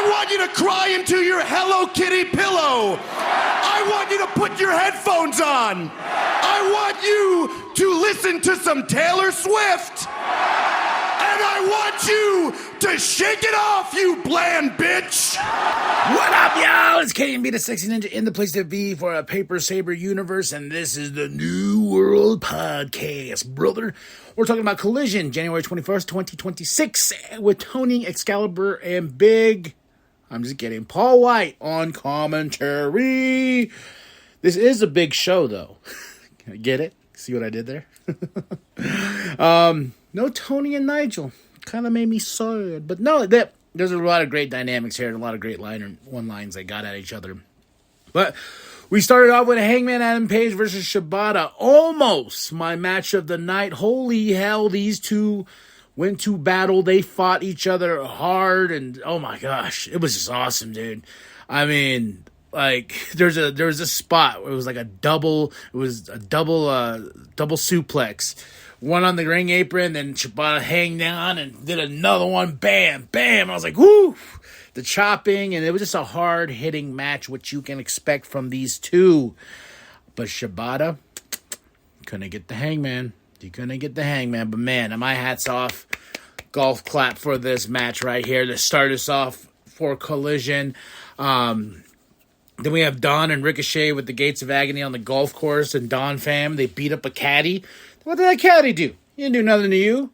I want you to cry into your Hello Kitty pillow. I want you to put your headphones on. I want you to listen to some Taylor Swift. And I want you to shake it off, you bland bitch. What up, y'all? It's KMB the Sexy Ninja in the place to be for a Paper Saber universe, and this is the New World Podcast, brother. We're talking about Collision, January 21st, 2026, with Tony, Excalibur, and I'm just kidding, Paul White on commentary. This is a big show, though. Get it? See what I did there? No Tony and Nigel. Kind of made me sad. But no, there's a lot of great dynamics here and a lot of great one-lines they got at each other. But we started off with Hangman Adam Page versus Shibata. Almost my match of the night. Holy hell, these two went to battle. They fought each other hard. And oh my gosh, it was just awesome, dude. I mean, like, there was a spot where it was like a double suplex. One on the ring apron, then Shibata hang down and did another one. Bam, bam. I was like, woo! The chopping, and it was just a hard-hitting match, which you can expect from these two. But Shibata couldn't get the Hangman. He couldn't get the Hangman. But man, my hat's off. Golf clap for this match right here to start us off for Collision. Then we have Don and Ricochet with the Gates of Agony on the golf course, and Don fam, they beat up a caddy. What did that caddy do? He didn't do nothing to you.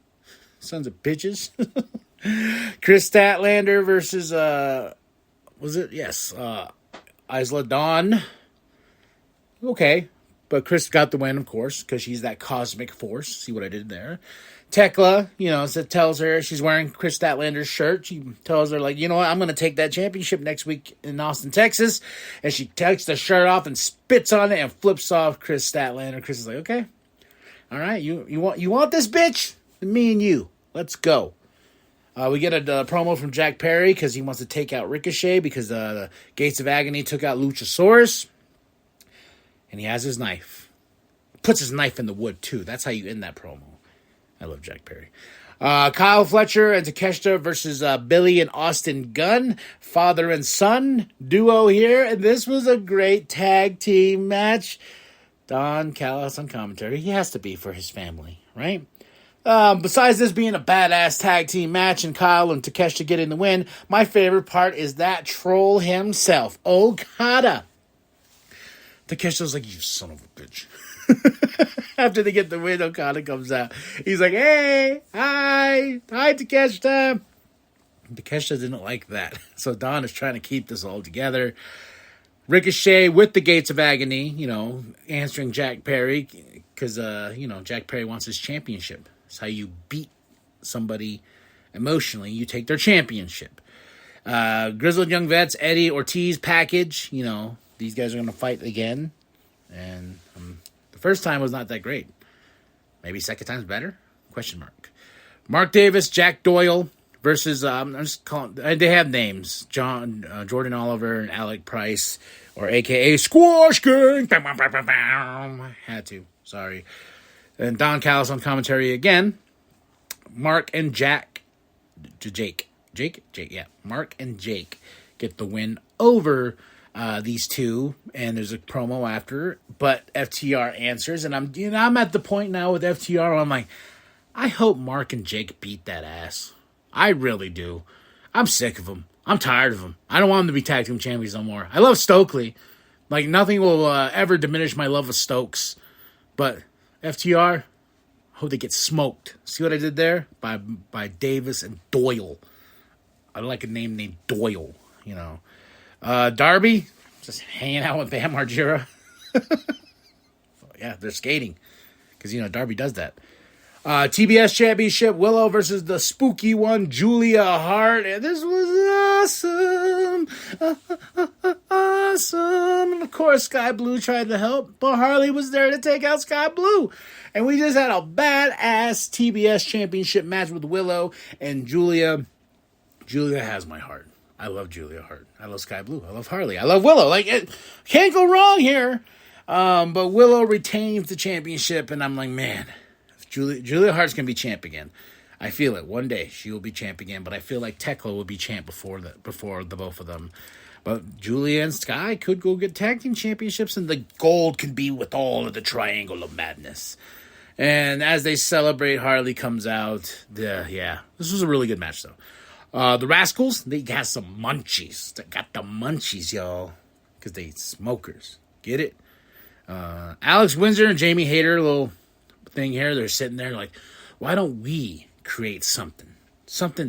Sons of bitches. Chris Statlander versus, was it? Yes. Isla Dawn. Okay. But Chris got the win, of course, because she's that cosmic force. See what I did there? Tekla, tells her she's wearing Chris Statlander's shirt. She tells her, like, you know what? I'm going to take that championship next week in Austin, Texas. And she takes the shirt off and spits on it and flips off Chris Statlander. Chris is like, okay. All right, you want this bitch? Me and you. Let's go. We get a promo from Jack Perry because he wants to take out Ricochet because the Gates of Agony took out Luchasaurus. And he has his knife. Puts his knife in the wood, too. That's how you end that promo. I love Jack Perry. Kyle Fletcher and Takeshita versus Billy and Austin Gunn. Father and son duo here. And this was a great tag team match. Don Callis on commentary. He has to be for his family, right? Besides this being a badass tag team match and Kyle and Takeshita getting the win, my favorite part is that troll himself, Okada. Takeshita's like, you son of a bitch. After they get the win, Okada comes out. He's like, hey, hi Takeshita. Takeshita didn't like that. So Don is trying to keep this all together. Ricochet with the Gates of Agony, answering Jack Perry because, Jack Perry wants his championship. It's how you beat somebody emotionally. You take their championship. Grizzled Young Vets, Eddie Ortiz package. These guys are going to fight again. And the first time was not that great. Maybe second time's better? Question mark. Mark Davis, Jack Doyle. Versus, I'm just calling, they have names. Jordan Oliver and Alec Price, or a.k.a. Squash Gang. Had to, sorry. And Don Callis on commentary again. Mark and Jake, yeah. Mark and Jake get the win over these two, and there's a promo after, but FTR answers, and I'm at the point now with FTR where I'm like, I hope Mark and Jake beat that ass. I really do. I'm sick of them. I'm tired of them. I don't want them to be tag team champions no more. I love Stokely. Like, nothing will ever diminish my love of Stokes. But FTR, I hope they get smoked. See what I did there? By Davis and Doyle. I like a name named Doyle, Darby, just hanging out with Bam Margera. Yeah, they're skating. Because, Darby does that. TBS Championship, Willow versus the spooky one, Julia Hart. And this was awesome. Awesome. And of course, Sky Blue tried to help, but Harley was there to take out Sky Blue. And we just had a badass TBS Championship match with Willow and Julia. Julia has my heart. I love Julia Hart. I love Sky Blue. I love Harley. I love Willow. Can't go wrong here. But Willow retains the championship, and I'm like, man, Julia Hart's going to be champ again. I feel it. One day she will be champ again, but I feel like Tekla will be champ before the both of them. But Julia and Sky could go get tag team championships, and the gold can be with all of the Triangle of Madness. And as they celebrate, Harley comes out. This was a really good match, though. The Rascals, they got some munchies. They got the munchies, y'all, because they smokers. Get it? Alex Windsor and Jamie Hayter, little thing here. They're sitting there like, why don't we create something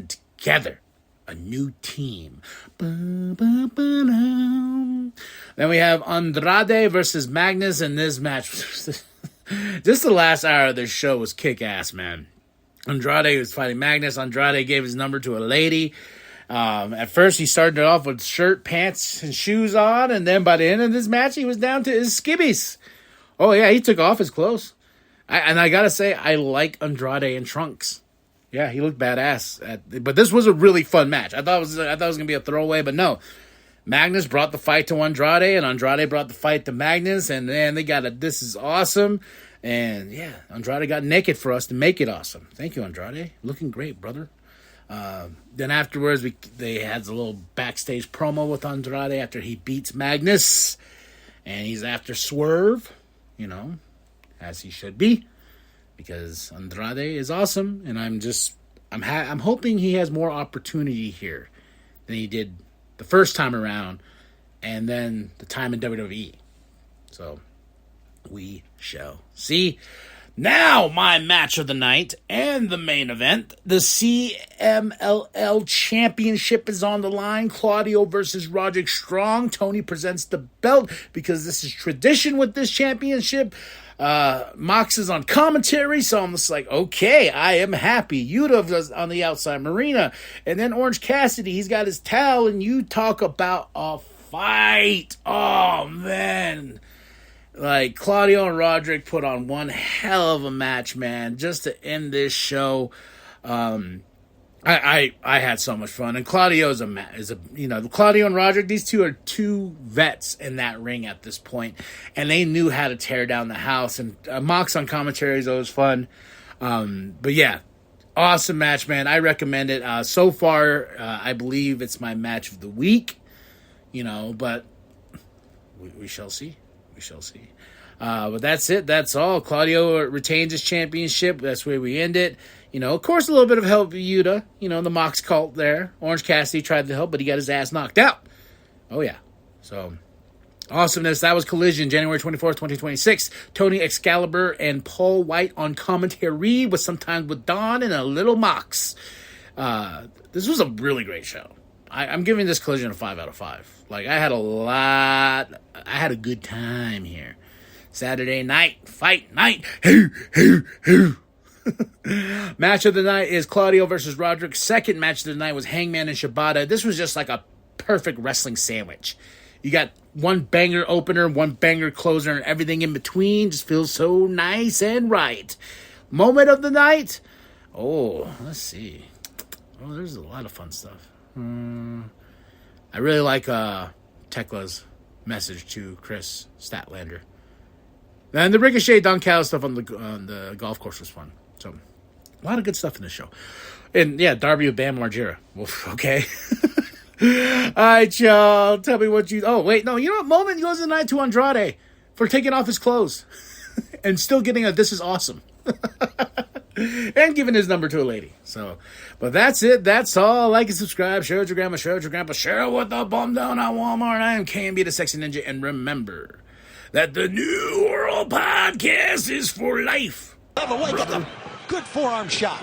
together? A new team. Then we have Andrade versus Magnus, and this match, just the last hour of this show was kick-ass, man. Andrade was fighting Magnus. Andrade gave his number to a lady. At first, he started off with shirt, pants, and shoes on, and then by the end of this match, he was down to his skibbies. Oh, yeah, he took off his clothes. I gotta say, I like Andrade in trunks. Yeah, he looked badass. But this was a really fun match. I thought it was gonna be a throwaway, but no. Magnus brought the fight to Andrade, and Andrade brought the fight to Magnus, and then they got this is awesome. And yeah, Andrade got naked for us to make it awesome. Thank you, Andrade. Looking great, brother. Then afterwards, they had a little backstage promo with Andrade after he beats Magnus, and he's after Swerve, as he should be. Because Andrade is awesome, and I'm hoping he has more opportunity here than he did the first time around, and then the time in WWE. So we shall see. Now, my match of the night and the main event, the CMLL Championship is on the line. Claudio versus Roderick Strong. Tony presents the belt because this is tradition with this championship. Mox is on commentary, so I'm just like, okay, I am happy. Yuta was on the outside, Marina, and then Orange Cassidy, he's got his towel, and you talk about a fight. Oh, man. Like, Claudio and Roderick put on one hell of a match, man, just to end this show. I had so much fun, and Claudio Claudio and Roderick, these two are two vets in that ring at this point, and they knew how to tear down the house. And Mox on commentary is always fun, but yeah, awesome match, man. I recommend it. So far, I believe it's my match of the week, but we shall see. We shall see. But that's it. That's all. Claudio retains his championship. That's where we end it. Of course, a little bit of help for Yuta. The Mox cult there. Orange Cassidy tried to help, but he got his ass knocked out. Oh, yeah. So, awesomeness. That was Collision, January 24th, 2026. Tony Excalibur and Paul White on commentary, with sometimes with Don and a little Mox. This was a really great show. I'm giving this Collision a 5 out of 5. Like, I had a good time here. Saturday night, fight night. Match of the night is Claudio versus Roderick. Second match of the night was Hangman and Shibata. This was just like a perfect wrestling sandwich. You got one banger opener, one banger closer, and everything in between just feels so nice and right. Moment of the night? Oh, let's see. Oh, there's a lot of fun stuff. I really like Tekla's message to Chris Statlander. And the Ricochet Don Callis stuff on the golf course was fun. So, a lot of good stuff in this show. And, yeah, Darby with Bam Margera. Well, okay. All right, y'all. Tell me what you... Oh, wait. No, you know what? Moment goes the night to Andrade for taking off his clothes and still getting a "this is awesome." And giving his number to a lady. So, but that's it. That's all. Like and subscribe. Share with your grandma. Share with your grandpa. Share with the bum down at Walmart. I am KMB, the Sexy Ninja. And remember that the New World Podcast is for life. Away, got the good forearm shot.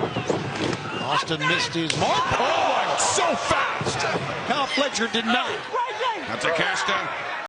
Austin missed his mark. Oh, and so fast. Kyle Fletcher did not. That's a cast down.